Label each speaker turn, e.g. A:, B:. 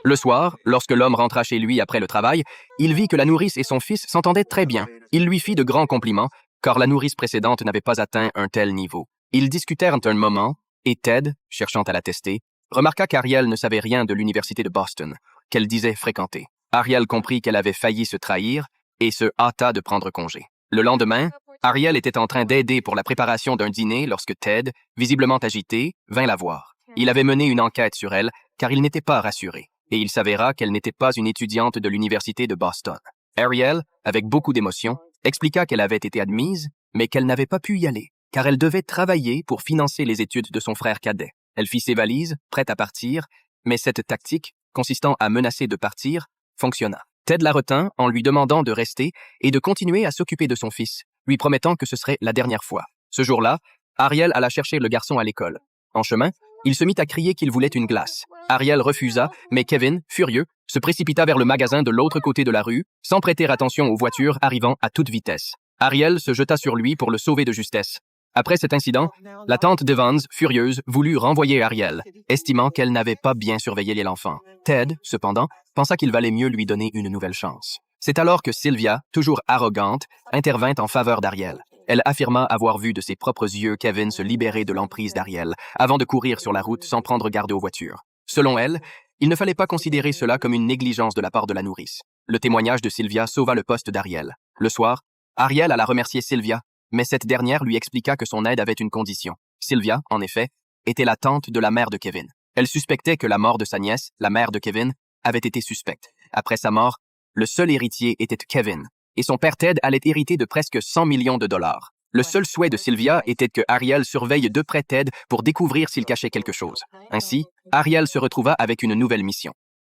A: Le soir, lorsque l'homme rentra chez lui après le travail, il vit que la nourrice et son fils s'entendaient très bien. Il lui fit de grands compliments, car la nourrice précédente n'avait pas atteint un tel niveau. Ils discutèrent un moment, et Ted, cherchant à la tester, remarqua qu'Ariel ne savait rien de l'université de Boston, qu'elle disait fréquenter. Ariel comprit qu'elle avait failli se trahir et se hâta de prendre congé. Le lendemain, Ariel était en train d'aider pour la préparation d'un dîner lorsque Ted, visiblement agité, vint la voir. Il avait mené une enquête sur elle, car il n'était pas rassuré, et il s'avéra qu'elle n'était pas une étudiante de l'université de Boston. Ariel, avec beaucoup d'émotion, expliqua qu'elle avait été admise, mais qu'elle n'avait pas pu y aller, car elle devait travailler pour financer les études de son frère cadet. Elle fit ses valises, prête à partir, mais cette tactique, consistant à menacer de partir, fonctionna. Ted la retint en lui demandant de rester et de continuer à s'occuper de son fils, lui promettant que ce serait la dernière fois. Ce jour-là, Ariel alla chercher le garçon à l'école. En chemin, il se mit à crier qu'il voulait une glace. Ariel refusa, mais Kevin, furieux, se précipita vers le magasin de l'autre côté de la rue, sans prêter attention aux voitures arrivant à toute vitesse. Ariel se jeta sur lui pour le sauver de justesse. Après cet incident, la tante d'Evans, furieuse, voulut renvoyer Ariel, estimant qu'elle n'avait pas bien surveillé l'enfant. Ted, cependant, pensa qu'il valait mieux lui donner une nouvelle chance. C'est alors que Sylvia, toujours arrogante, intervint en faveur d'Ariel. Elle affirma avoir vu de ses propres yeux Kevin se libérer de l'emprise d'Ariel, avant de courir sur la route sans prendre garde aux voitures. Selon elle, il ne fallait pas considérer cela comme une négligence de la part de la nourrice. Le témoignage de Sylvia sauva le poste d'Ariel. Le soir, Ariel alla remercier Sylvia, mais cette dernière lui expliqua que son aide avait une condition. Sylvia, en effet, était la tante de la mère de Kevin. Elle suspectait que la mort de sa nièce, la mère de Kevin, avait été suspecte. Après sa mort, le seul héritier était Kevin, et son père Ted allait hériter de presque 100 millions de dollars. Le seul souhait de Sylvia était que Ariel surveille de près Ted pour découvrir s'il cachait quelque chose. Ainsi, Ariel se retrouva avec une nouvelle mission.